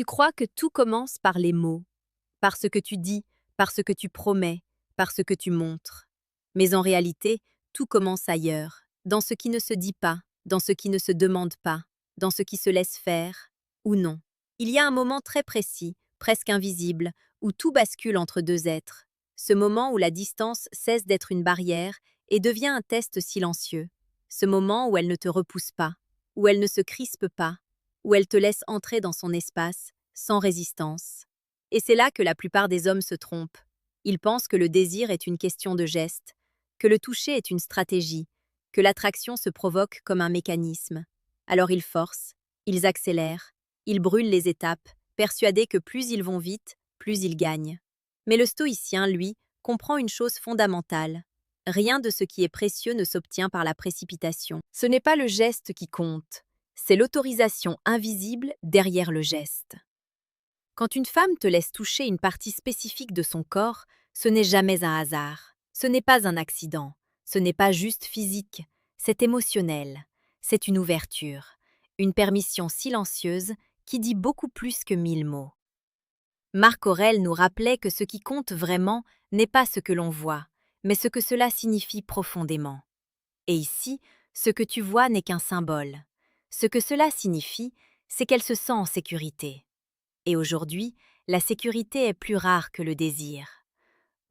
Tu crois que tout commence par les mots, par ce que tu dis, par ce que tu promets, par ce que tu montres. Mais en réalité, tout commence ailleurs, dans ce qui ne se dit pas, dans ce qui ne se demande pas, dans ce qui se laisse faire ou non. Il y a un moment très précis, presque invisible, où tout bascule entre deux êtres. Ce moment où la distance cesse d'être une barrière et devient un test silencieux. Ce moment où elle ne te repousse pas, où elle ne se crispe pas, où elle te laisse entrer dans son espace, sans résistance. Et c'est là que la plupart des hommes se trompent. Ils pensent que le désir est une question de geste, que le toucher est une stratégie, que l'attraction se provoque comme un mécanisme. Alors ils forcent, ils accélèrent, ils brûlent les étapes, persuadés que plus ils vont vite, plus ils gagnent. Mais le stoïcien, lui, comprend une chose fondamentale. Rien de ce qui est précieux ne s'obtient par la précipitation. Ce n'est pas le geste qui compte, c'est l'autorisation invisible derrière le geste. Quand une femme te laisse toucher une partie spécifique de son corps, ce n'est jamais un hasard, ce n'est pas un accident, ce n'est pas juste physique, c'est émotionnel, c'est une ouverture, une permission silencieuse qui dit beaucoup plus que 1000 mots. Marc Aurèle nous rappelait que ce qui compte vraiment n'est pas ce que l'on voit, mais ce que cela signifie profondément. Et ici, ce que tu vois n'est qu'un symbole. Ce que cela signifie, c'est qu'elle se sent en sécurité. Et aujourd'hui, la sécurité est plus rare que le désir.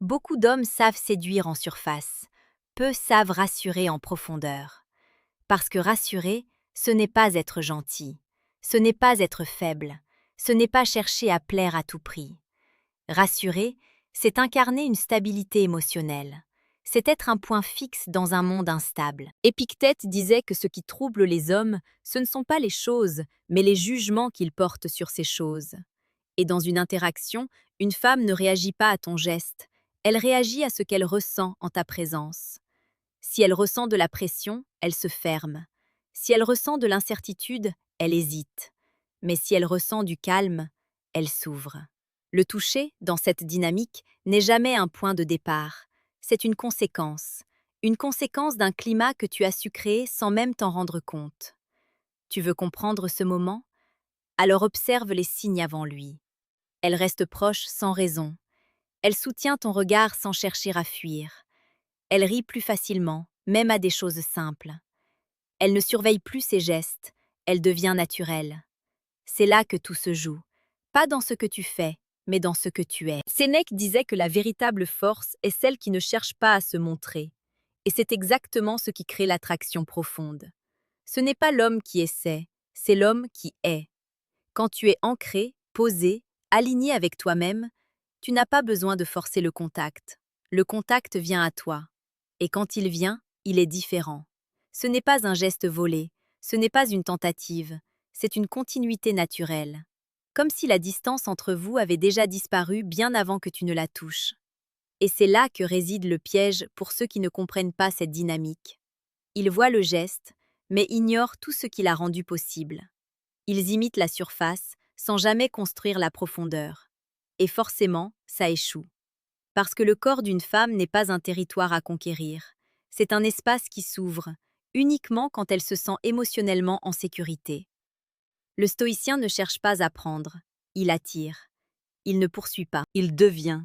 Beaucoup d'hommes savent séduire en surface, peu savent rassurer en profondeur. Parce que rassurer, ce n'est pas être gentil, ce n'est pas être faible, ce n'est pas chercher à plaire à tout prix. Rassurer, c'est incarner une stabilité émotionnelle. C'est être un point fixe dans un monde instable. Épictète disait que ce qui trouble les hommes, ce ne sont pas les choses, mais les jugements qu'ils portent sur ces choses. Et dans une interaction, une femme ne réagit pas à ton geste, elle réagit à ce qu'elle ressent en ta présence. Si elle ressent de la pression, elle se ferme. Si elle ressent de l'incertitude, elle hésite. Mais si elle ressent du calme, elle s'ouvre. Le toucher, dans cette dynamique, n'est jamais un point de départ. C'est une conséquence d'un climat que tu as su créer sans même t'en rendre compte. Tu veux comprendre ce moment? Alors observe les signes avant lui. Elle reste proche sans raison. Elle soutient ton regard sans chercher à fuir. Elle rit plus facilement, même à des choses simples. Elle ne surveille plus ses gestes, elle devient naturelle. C'est là que tout se joue. Pas dans ce que tu fais, mais dans ce que tu es. Sénèque disait que la véritable force est celle qui ne cherche pas à se montrer. Et c'est exactement ce qui crée l'attraction profonde. Ce n'est pas l'homme qui essaie, c'est l'homme qui est. Quand tu es ancré, posé, aligné avec toi-même, tu n'as pas besoin de forcer le contact. Le contact vient à toi. Et quand il vient, il est différent. Ce n'est pas un geste volé, ce n'est pas une tentative, c'est une continuité naturelle. Comme si la distance entre vous avait déjà disparu bien avant que tu ne la touches. Et c'est là que réside le piège pour ceux qui ne comprennent pas cette dynamique. Ils voient le geste, mais ignorent tout ce qui l'a rendu possible. Ils imitent la surface sans jamais construire la profondeur. Et forcément, ça échoue. Parce que le corps d'une femme n'est pas un territoire à conquérir. C'est un espace qui s'ouvre, uniquement quand elle se sent émotionnellement en sécurité. Le stoïcien ne cherche pas à prendre, il attire. Il ne poursuit pas, il devient.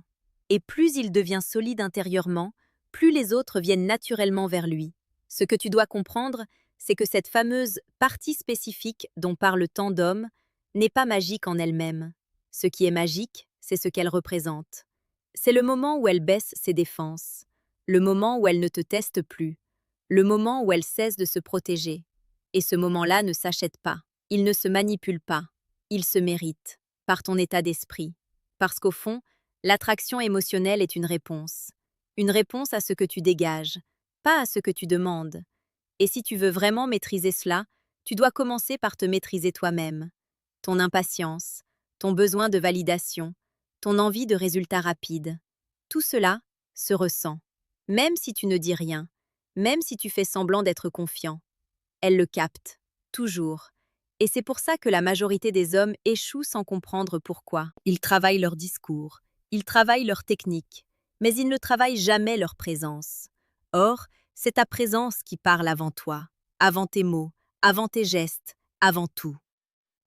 Et plus il devient solide intérieurement, plus les autres viennent naturellement vers lui. Ce que tu dois comprendre, c'est que cette fameuse partie spécifique dont parle tant d'hommes n'est pas magique en elle-même. Ce qui est magique, c'est ce qu'elle représente. C'est le moment où elle baisse ses défenses, le moment où elle ne te teste plus, le moment où elle cesse de se protéger. Et ce moment-là ne s'achète pas, il ne se manipule pas, il se mérite, par ton état d'esprit. Parce qu'au fond, l'attraction émotionnelle est une réponse à ce que tu dégages, pas à ce que tu demandes. Et si tu veux vraiment maîtriser cela, tu dois commencer par te maîtriser toi-même. Ton impatience, ton besoin de validation, ton envie de résultats rapides. Tout cela se ressent. Même si tu ne dis rien, même si tu fais semblant d'être confiant. Elle le capte, toujours. Et c'est pour ça que la majorité des hommes échouent sans comprendre pourquoi. Ils travaillent leur discours, ils travaillent leur technique, mais ils ne travaillent jamais leur présence. Or, c'est ta présence qui parle avant toi, avant tes mots, avant tes gestes, avant tout.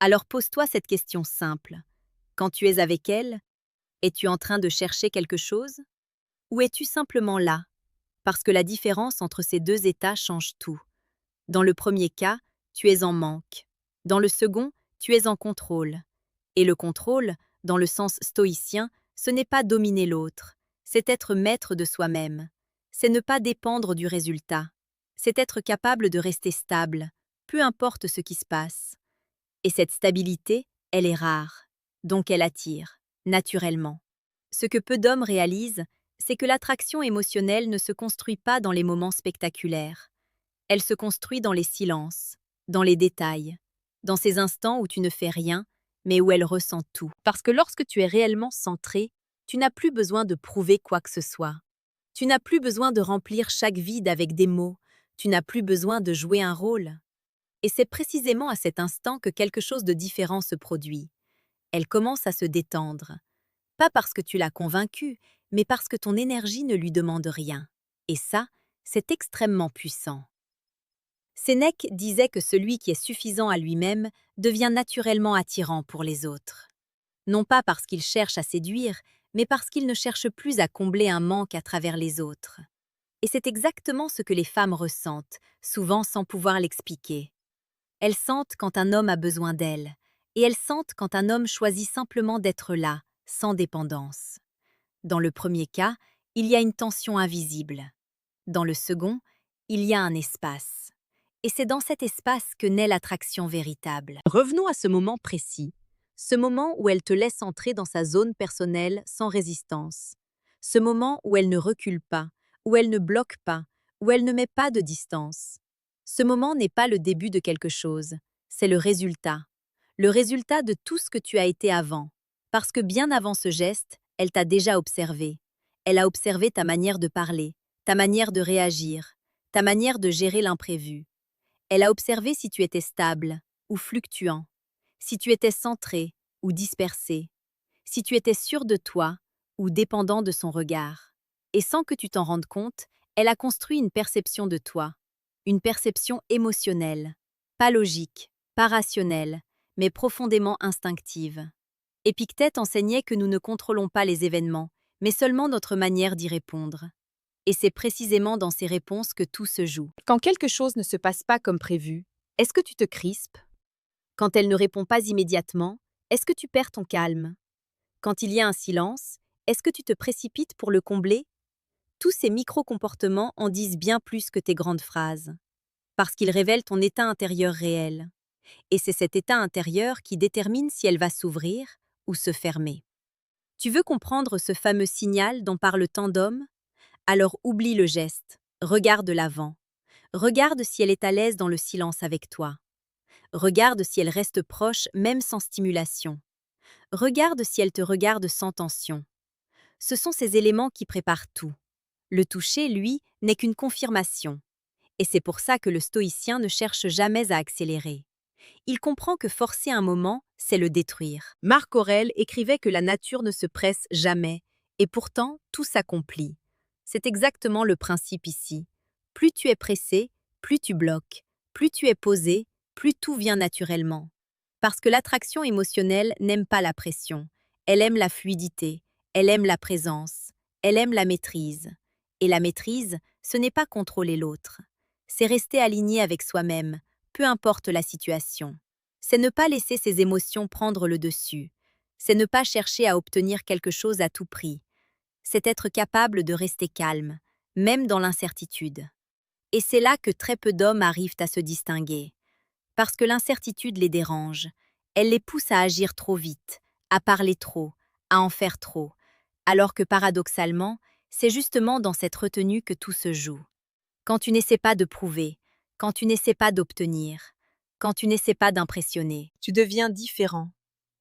Alors pose-toi cette question simple. Quand tu es avec elle, es-tu en train de chercher quelque chose? Ou es-tu simplement là? Parce que la différence entre ces deux états change tout. Dans le premier cas, tu es en manque. Dans le second, tu es en contrôle. Et le contrôle, dans le sens stoïcien, ce n'est pas dominer l'autre, c'est être maître de soi-même. C'est ne pas dépendre du résultat. C'est être capable de rester stable, peu importe ce qui se passe. Et cette stabilité, elle est rare, donc elle attire, naturellement. Ce que peu d'hommes réalisent, c'est que l'attraction émotionnelle ne se construit pas dans les moments spectaculaires. Elle se construit dans les silences, dans les détails, dans ces instants où tu ne fais rien, mais où elle ressent tout. Parce que lorsque tu es réellement centré, tu n'as plus besoin de prouver quoi que ce soit. Tu n'as plus besoin de remplir chaque vide avec des mots, tu n'as plus besoin de jouer un rôle. Et c'est précisément à cet instant que quelque chose de différent se produit. Elle commence à se détendre. Pas parce que tu l'as convaincue, mais parce que ton énergie ne lui demande rien. Et ça, c'est extrêmement puissant. Sénèque disait que celui qui est suffisant à lui-même devient naturellement attirant pour les autres. Non pas parce qu'il cherche à séduire, mais parce qu'il ne cherche plus à combler un manque à travers les autres. Et c'est exactement ce que les femmes ressentent, souvent sans pouvoir l'expliquer. Elles sentent quand un homme a besoin d'elles, et elles sentent quand un homme choisit simplement d'être là, sans dépendance. Dans le premier cas, il y a une tension invisible. Dans le second, il y a un espace. Et c'est dans cet espace que naît l'attraction véritable. Revenons à ce moment précis, ce moment où elle te laisse entrer dans sa zone personnelle sans résistance, ce moment où elle ne recule pas, où elle ne bloque pas, où elle ne met pas de distance. Ce moment n'est pas le début de quelque chose, c'est le résultat de tout ce que tu as été avant, parce que bien avant ce geste, elle t'a déjà observé. Elle a observé ta manière de parler, ta manière de réagir, ta manière de gérer l'imprévu. Elle a observé si tu étais stable ou fluctuant, si tu étais centré ou dispersé, si tu étais sûr de toi ou dépendant de son regard. Et sans que tu t'en rendes compte, elle a construit une perception de toi, une perception émotionnelle, pas logique, pas rationnelle, mais profondément instinctive. Épictète enseignait que nous ne contrôlons pas les événements, mais seulement notre manière d'y répondre. Et c'est précisément dans ces réponses que tout se joue. Quand quelque chose ne se passe pas comme prévu, est-ce que tu te crispes? Quand elle ne répond pas immédiatement, est-ce que tu perds ton calme? Quand il y a un silence, est-ce que tu te précipites pour le combler? Tous ces micro-comportements en disent bien plus que tes grandes phrases, parce qu'ils révèlent ton état intérieur réel. Et c'est cet état intérieur qui détermine si elle va s'ouvrir ou se fermer. Tu veux comprendre ce fameux signal dont parle tant d'hommes? Alors oublie le geste, regarde l'avant. Regarde si elle est à l'aise dans le silence avec toi. Regarde si elle reste proche même sans stimulation. Regarde si elle te regarde sans tension. Ce sont ces éléments qui préparent tout. Le toucher, lui, n'est qu'une confirmation. Et c'est pour ça que le stoïcien ne cherche jamais à accélérer. Il comprend que forcer un moment, c'est le détruire. Marc Aurèle écrivait que la nature ne se presse jamais, et pourtant tout s'accomplit. C'est exactement le principe ici. Plus tu es pressé, plus tu bloques. Plus tu es posé, plus tout vient naturellement. Parce que l'attraction émotionnelle n'aime pas la pression. Elle aime la fluidité, elle aime la présence, elle aime la maîtrise. Et la maîtrise, ce n'est pas contrôler l'autre. C'est rester aligné avec soi-même, peu importe la situation. C'est ne pas laisser ses émotions prendre le dessus. C'est ne pas chercher à obtenir quelque chose à tout prix. C'est être capable de rester calme, même dans l'incertitude. Et c'est là que très peu d'hommes arrivent à se distinguer. Parce que l'incertitude les dérange. Elle les pousse à agir trop vite, à parler trop, à en faire trop. Alors que paradoxalement, c'est justement dans cette retenue que tout se joue. Quand tu n'essaies pas de prouver, quand tu n'essaies pas d'obtenir, quand tu n'essaies pas d'impressionner, tu deviens différent,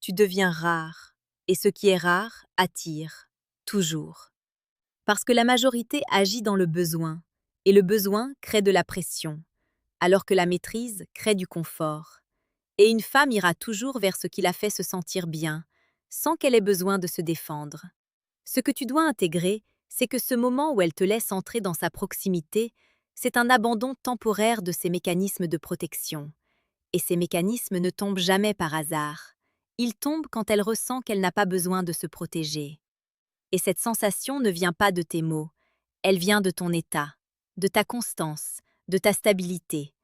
tu deviens rare. Et ce qui est rare attire, toujours. Parce que la majorité agit dans le besoin, et le besoin crée de la pression, alors que la maîtrise crée du confort. Et une femme ira toujours vers ce qui la fait se sentir bien, sans qu'elle ait besoin de se défendre. Ce que tu dois intégrer, c'est que ce moment où elle te laisse entrer dans sa proximité, c'est un abandon temporaire de ses mécanismes de protection. Et ces mécanismes ne tombent jamais par hasard. Il tombe quand elle ressent qu'elle n'a pas besoin de se protéger. Et cette sensation ne vient pas de tes mots, elle vient de ton état, de ta constance, de ta stabilité,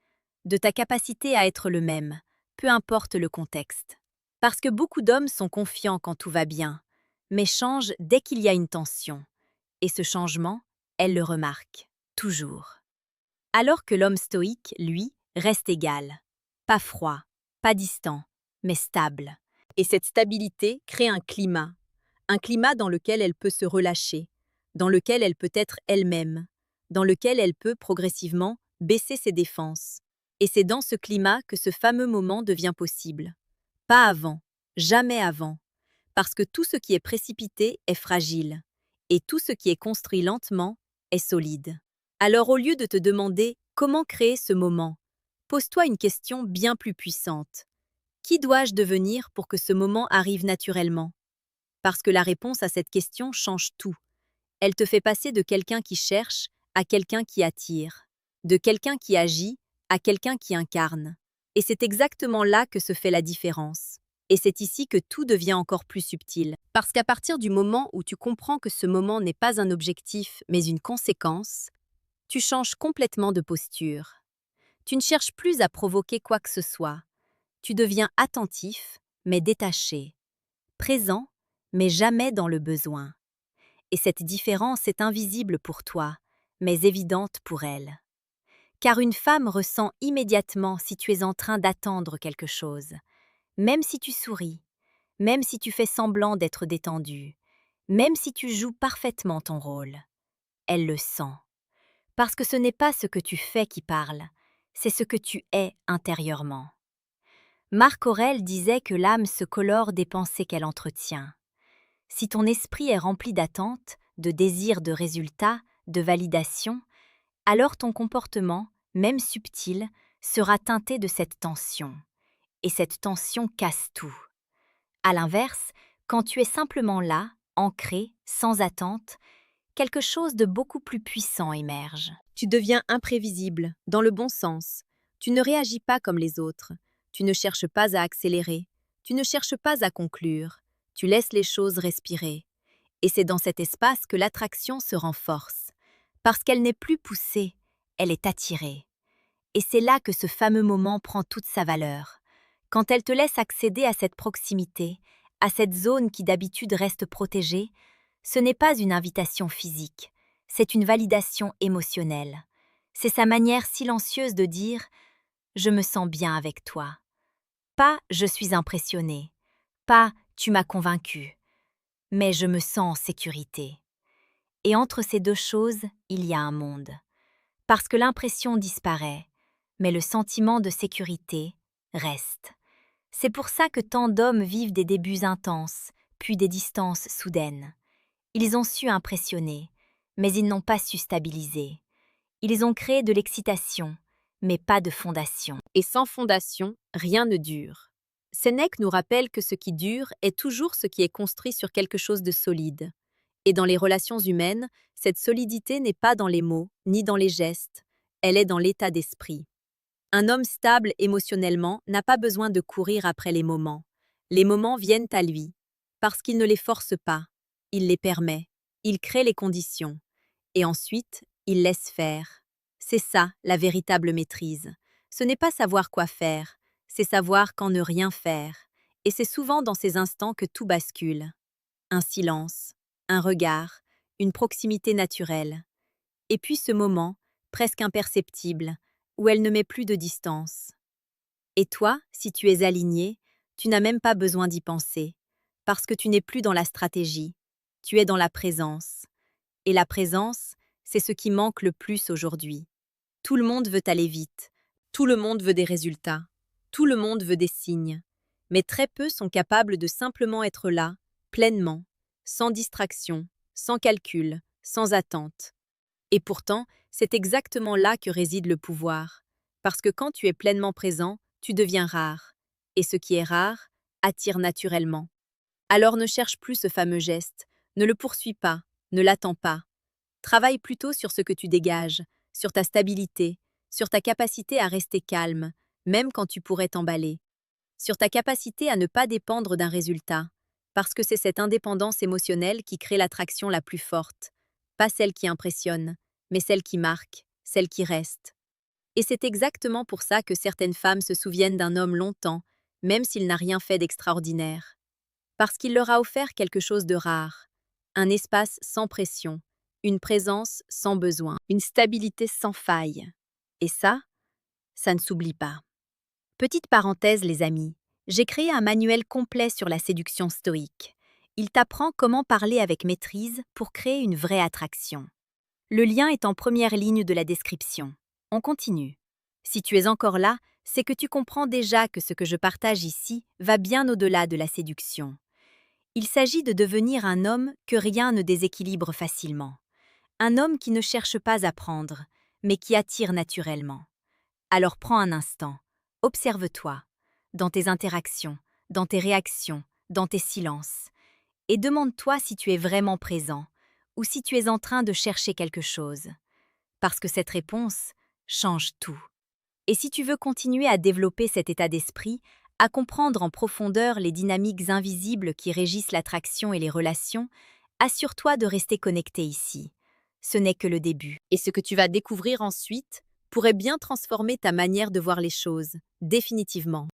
de ta capacité à être le même, peu importe le contexte. Parce que beaucoup d'hommes sont confiants quand tout va bien, mais changent dès qu'il y a une tension. Et ce changement, elle le remarque, toujours. Alors que l'homme stoïque, lui, reste égal. Pas froid, pas distant, mais stable. Et cette stabilité crée un climat dans lequel elle peut se relâcher, dans lequel elle peut être elle-même, dans lequel elle peut progressivement baisser ses défenses. Et c'est dans ce climat que ce fameux moment devient possible. Pas avant, jamais avant, parce que tout ce qui est précipité est fragile, et tout ce qui est construit lentement est solide. Alors au lieu de te demander comment créer ce moment, pose-toi une question bien plus puissante. Qui dois-je devenir pour que ce moment arrive naturellement? Parce que la réponse à cette question change tout. Elle te fait passer de quelqu'un qui cherche à quelqu'un qui attire, de quelqu'un qui agit à quelqu'un qui incarne. Et c'est exactement là que se fait la différence. Et c'est ici que tout devient encore plus subtil. Parce qu'à partir du moment où tu comprends que ce moment n'est pas un objectif, mais une conséquence, tu changes complètement de posture. Tu ne cherches plus à provoquer quoi que ce soit. Tu deviens attentif, mais détaché, présent, mais jamais dans le besoin. Et cette différence est invisible pour toi, mais évidente pour elle. Car une femme ressent immédiatement si tu es en train d'attendre quelque chose, même si tu souris, même si tu fais semblant d'être détendu, même si tu joues parfaitement ton rôle. Elle le sent. Parce que ce n'est pas ce que tu fais qui parle, c'est ce que tu es intérieurement. Marc Aurèle disait que l'âme se colore des pensées qu'elle entretient. Si ton esprit est rempli d'attentes, de désirs de résultats, de validation, alors ton comportement, même subtil, sera teinté de cette tension. Et cette tension casse tout. À l'inverse, quand tu es simplement là, ancré, sans attente, quelque chose de beaucoup plus puissant émerge. Tu deviens imprévisible, dans le bon sens. Tu ne réagis pas comme les autres. Tu ne cherches pas à accélérer. Tu ne cherches pas à conclure. Tu laisses les choses respirer. Et c'est dans cet espace que l'attraction se renforce. Parce qu'elle n'est plus poussée, elle est attirée. Et c'est là que ce fameux moment prend toute sa valeur. Quand elle te laisse accéder à cette proximité, à cette zone qui d'habitude reste protégée, ce n'est pas une invitation physique, c'est une validation émotionnelle. C'est sa manière silencieuse de dire « je me sens bien avec toi ». Pas « je suis impressionné », pas « tu m'as convaincu », mais « je me sens en sécurité ». Et entre ces deux choses, il y a un monde. Parce que l'impression disparaît, mais le sentiment de sécurité reste. C'est pour ça que tant d'hommes vivent des débuts intenses, puis des distances soudaines. Ils ont su impressionner, mais ils n'ont pas su stabiliser. Ils ont créé de l'excitation, mais pas de fondation. Et sans fondation, rien ne dure. Sénèque nous rappelle que ce qui dure est toujours ce qui est construit sur quelque chose de solide. Et dans les relations humaines, cette solidité n'est pas dans les mots, ni dans les gestes, elle est dans l'état d'esprit. Un homme stable émotionnellement n'a pas besoin de courir après les moments. Les moments viennent à lui, parce qu'il ne les force pas, il les permet, il crée les conditions, et ensuite, il laisse faire. C'est ça, la véritable maîtrise. Ce n'est pas savoir quoi faire, c'est savoir quand ne rien faire. Et c'est souvent dans ces instants que tout bascule. Un silence, un regard, une proximité naturelle. Et puis ce moment, presque imperceptible, où elle ne met plus de distance. Et toi, si tu es aligné, tu n'as même pas besoin d'y penser, parce que tu n'es plus dans la stratégie, tu es dans la présence. Et la présence, c'est ce qui manque le plus aujourd'hui. Tout le monde veut aller vite, tout le monde veut des résultats, tout le monde veut des signes, mais très peu sont capables de simplement être là, pleinement, sans distraction, sans calcul, sans attente. Et pourtant, c'est exactement là que réside le pouvoir. Parce que quand tu es pleinement présent, tu deviens rare. Et ce qui est rare attire naturellement. Alors ne cherche plus ce fameux geste, ne le poursuis pas, ne l'attends pas. Travaille plutôt sur ce que tu dégages, sur ta stabilité, sur ta capacité à rester calme, même quand tu pourrais t'emballer. sur ta capacité à ne pas dépendre d'un résultat, parce que c'est cette indépendance émotionnelle qui crée l'attraction la plus forte, pas celle qui impressionne, mais celle qui marque, celle qui reste. Et c'est exactement pour ça que certaines femmes se souviennent d'un homme longtemps, même s'il n'a rien fait d'extraordinaire. Parce qu'il leur a offert quelque chose de rare, un espace sans pression, une présence sans besoin, une stabilité sans faille. Et ça ne s'oublie pas. Petite parenthèse, les amis, j'ai créé un manuel complet sur la séduction stoïque. Il t'apprend comment parler avec maîtrise pour créer une vraie attraction. Le lien est en première ligne de la description. On continue. Si tu es encore là, c'est que tu comprends déjà que ce que je partage ici va bien au-delà de la séduction. Il s'agit de devenir un homme que rien ne déséquilibre facilement. Un homme qui ne cherche pas à prendre, mais qui attire naturellement. Alors prends un instant, observe-toi, dans tes interactions, dans tes réactions, dans tes silences, et demande-toi si tu es vraiment présent ou si tu es en train de chercher quelque chose. Parce que cette réponse change tout. Et si tu veux continuer à développer cet état d'esprit, à comprendre en profondeur les dynamiques invisibles qui régissent l'attraction et les relations, assure-toi de rester connecté ici. Ce n'est que le début. Et ce que tu vas découvrir ensuite pourrait bien transformer ta manière de voir les choses, définitivement.